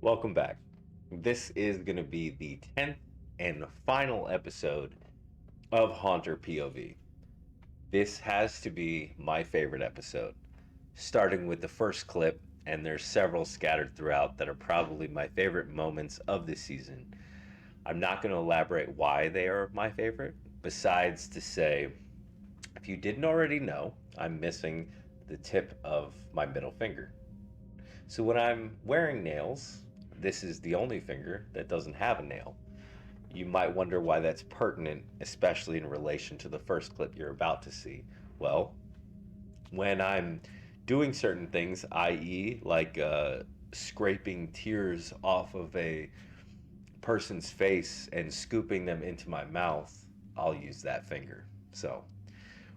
Welcome back. This is going to be the 10th and final episode of Haunter POV. This has to be my favorite episode, starting with the first clip, and there's several scattered throughout that are probably my favorite moments of this season. I'm not going to elaborate why they are my favorite, besides to say, if you didn't already know, I'm missing the tip of my middle finger. So when I'm wearing nails, this is the only finger that doesn't have a nail. You might wonder why that's pertinent, especially in relation to the first clip you're about to see. Well, when I'm doing certain things, i.e. like scraping tears off of a person's face and scooping them into my mouth, I'll use that finger. So,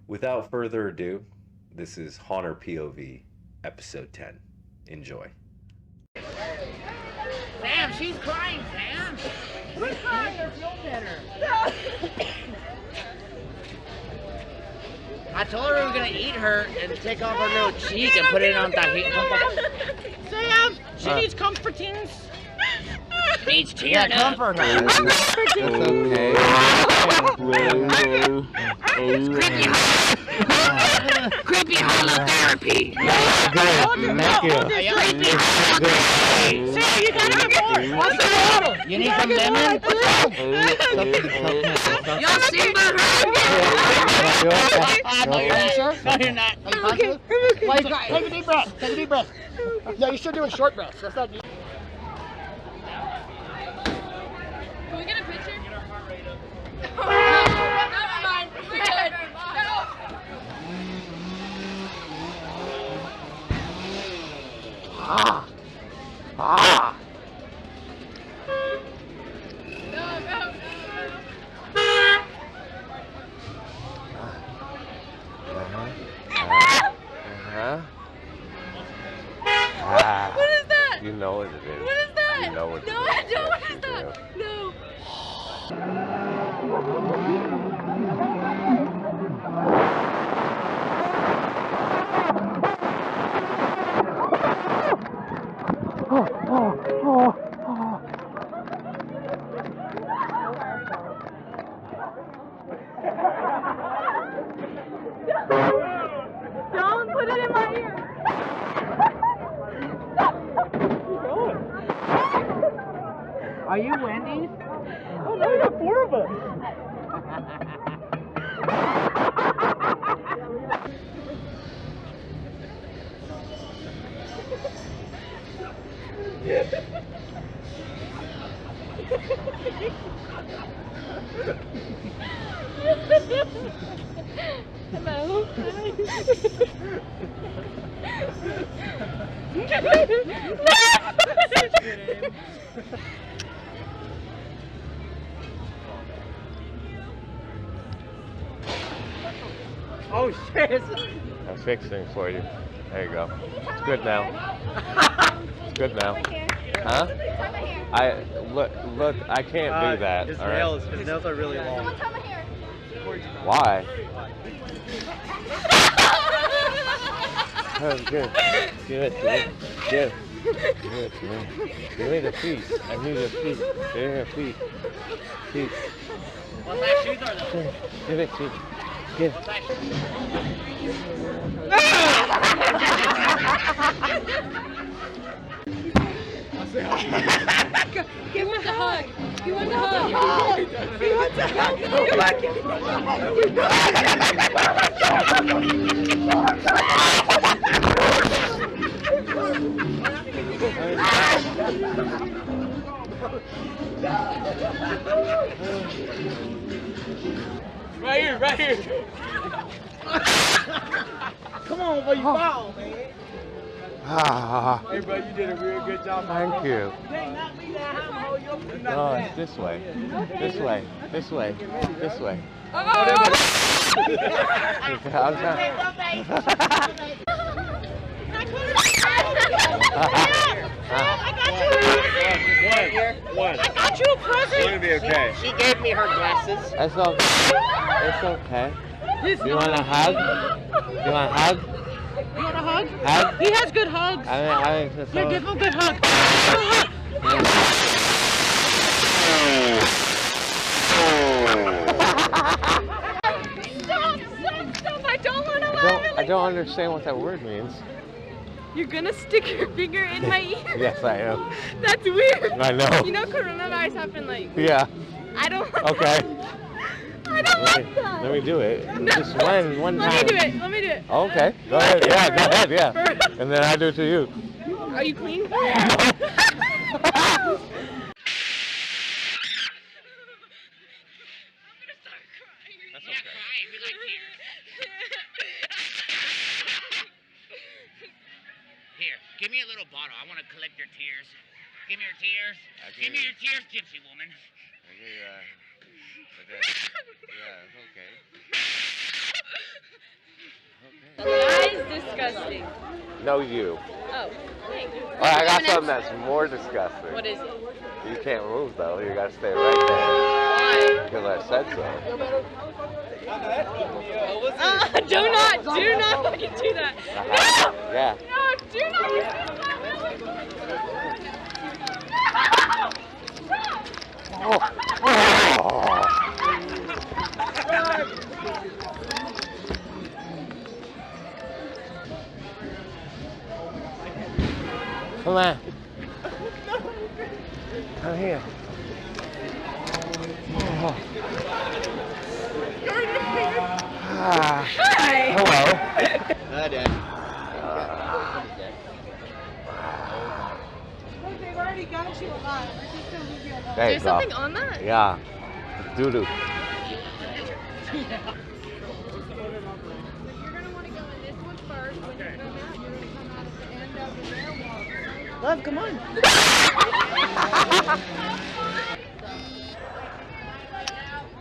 without further ado, this is Haunter POV, episode 10. Enjoy. Sam, she's crying, Sam. We're crying or feel better. I told her we were gonna eat her and take off her little cheek and put it on tahini. Sam, she needs comfortings. She needs tears. Yeah, comfort her. It's okay. Creepy holotherapy. Thank you. Creepy holotherapy. Sam, you gotta have more. What's the matter? You need some lemon? Y'all see my hand? No, you're not. No, you're not. I'm okay. Take a deep breath. Take a deep breath. Yeah, you should do a short breath. That's not deep. Can we get a picture? No, never mind. We're good. No, no. What is that? You know what it is. What is that? You know what it No, is. I don't. What Yes, is you that? do. No. Don't put it in my ear. Are you Wendy's? Oh, no, we got 4 of us. Hello. Oh shit! I'm fixing for you. There you go. It's good now. It's good now. Huh? Look, I can't do that. His all right? nails are really long. Why? Oh, good. Good. Give me the feet. I need the feet. There, feet. What size shoes are those? Give it to. Give. Give him a hug. He wants a hug. He wants a hug. Right here. Come on, before you fall, man. Hey, bro, you did a real good job. Thank you. Dang, not me that I'm hold you up. No, it's this way. This way. Oh! I'm trying. One. I got you a present. It's gonna be okay. She gave me her glasses. It's okay. It's okay. You want a hug? You want a hug? You want a hug? Hug? He has good hugs. I mean, Yeah, give him a good hug. don't understand what that word means. You're gonna stick your finger in my ear? Yes, I am. That's weird. I know. You know coronavirus happened like... Yeah. I don't like Okay. that. I don't like that. Let me do it. No. Just one time. Let me do it. Let me do it. Okay. Go ahead. Yeah, go ahead. Yeah. And then I do it to you. Are you clean? Here, give me a little bottle. I want to collect your tears. Give me your tears. Give me your tears, gypsy woman. Yeah, it's okay. That is disgusting. No, you. Oh, thanks. Oh, I got something that's more disgusting. What is it? You can't move though. You gotta stay right there. Why? Because I said so. Do not fucking do that. No! Yeah. No, do not do that. Oh. Come on. Come here. Oh. Hi. Hello. Hi, Dad. They've already got you alive. There you There's go. something on that? Yeah. Doo-doo. You're gonna want to go in this one first. When you come out, you're gonna come out at the end of the railwalk. Love, come on.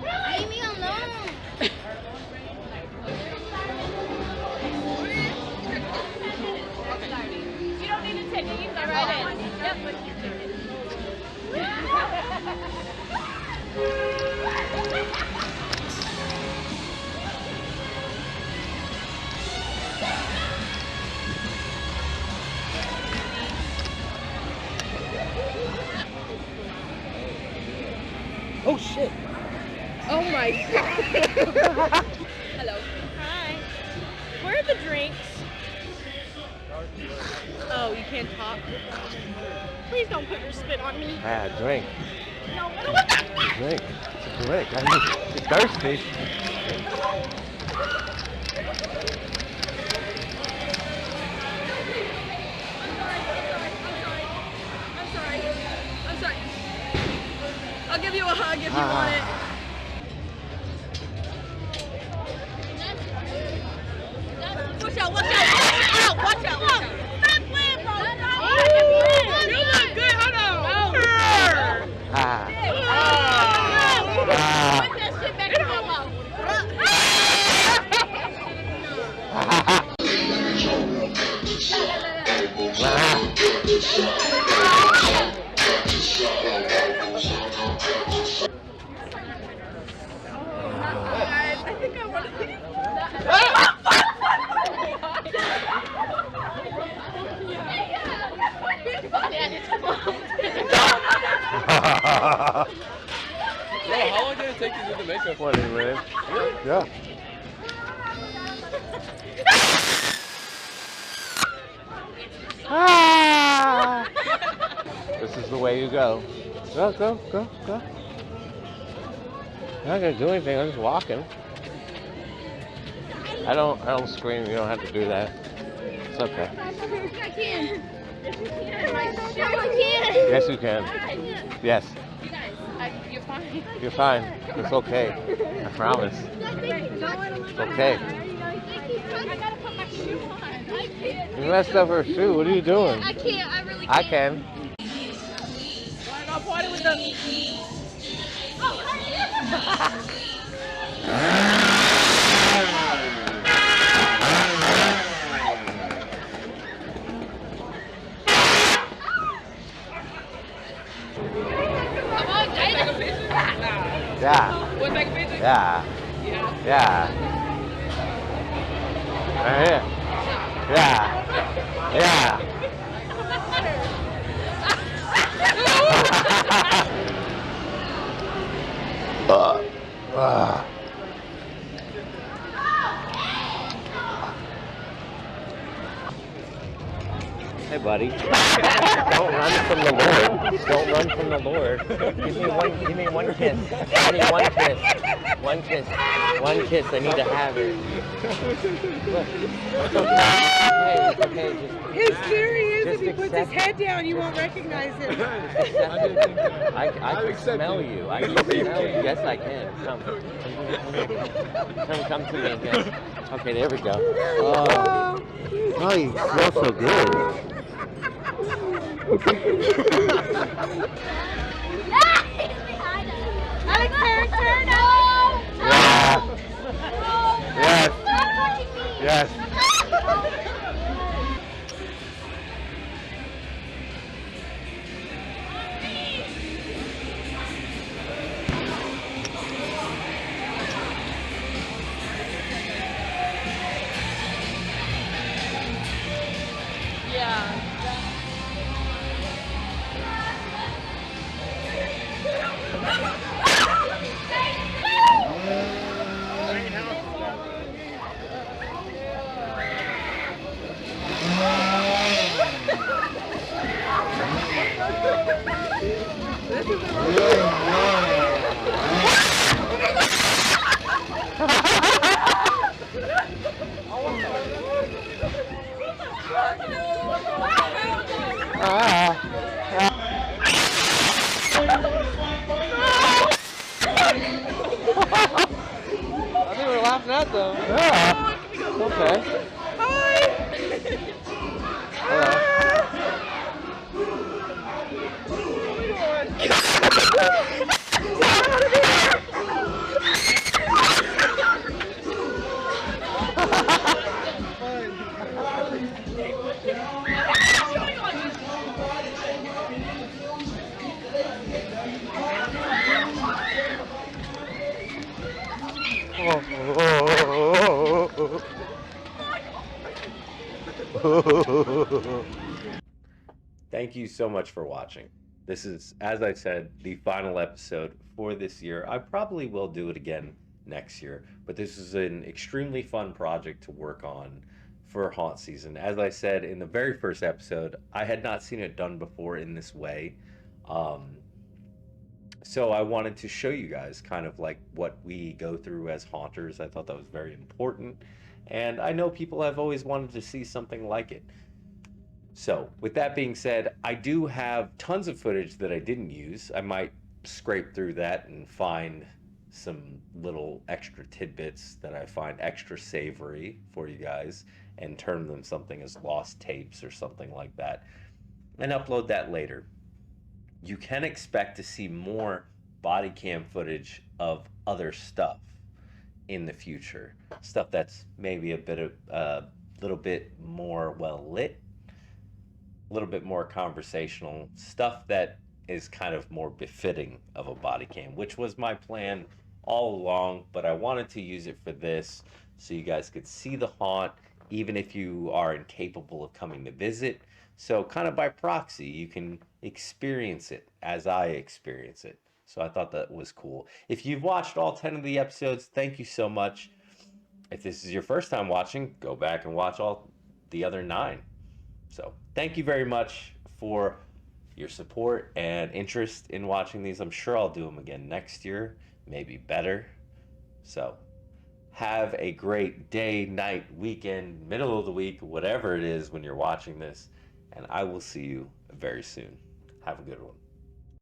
Leave me alone. You don't need to take it. You can right in. Yep. Oh shit. Oh my god. Hello. Hi. Where are the drinks? Oh, you can't talk? Please don't put your spit on me. Ah, drink. No, I don't want that. Drink. It's a drink. I mean, you're thirsty. I'm sorry. I'll give you a hug if you want it. Watch out, watch out, watch out, watch out. Stop playing, bro. You look good, hold on. Ah. Put that shit back in my mouth. I think I want to. How long did it take you to do the makeup? 20 minutes. Yeah. Ah! This is the way you go. Go, go, go, go. I'm not gonna do anything. I'm just walking. I don't scream. You don't have to do that. It's okay. I can. Yes, you can. Yes, You guys, you're fine. you're fine. It's okay. I promise. It's okay. I gotta put my shoe on. I can't. You messed up her shoe. What are you doing? I can't. I really I can't. can. Wanna go party with the... Come on, Jada. Yeah. Want to take a picture? Yeah. Yeah. Yeah. Right here. Yeah. Yeah. buddy. Don't run from the Lord. Don't run from the Lord. Give me one kiss. Give me one kiss. One kiss. One kiss. I need to have it. Look. It's okay. He's serious. If he puts his accept it. head down, you won't recognize him. I can smell you. I can smell you. Yes, I can. Come to me again. Okay, there we go. Oh, you smell so good. Alex, turn. Yeah. Yes. Yes. I think we're laughing at them. Yeah. Okay. Thank you so much for watching. This is, as I said, the final episode for this year. I probably will do it again next year, but this is an extremely fun project to work on for haunt season. As I said in the very first episode, I had not seen it done before in this way. So I wanted to show you guys kind of like what we go through as haunters. I thought that was very important. And I know people have always wanted to see something like it. So with that being said, I do have tons of footage that I didn't use. I might scrape through that and find some little extra tidbits that I find extra savory for you guys and turn them something as lost tapes or something like that and upload that later. You can expect to see more body cam footage of other stuff in the future. Stuff that's maybe a bit of little bit more well lit, a little bit more conversational, stuff that is kind of more befitting of a body cam, which was my plan all along, but I wanted to use it for this so you guys could see the haunt even if you are incapable of coming to visit. So kind of by proxy, you can experience it as I experience it. So I thought that was cool. If you've watched all 10 of the episodes, thank you so much. If this is your first time watching, go back and watch all the other 9. So thank you very much for your support and interest in watching these. I'm sure I'll do them again next year, maybe better. So have a great day, night, weekend, middle of the week, whatever it is when you're watching this. And I will see you very soon. Have a good one.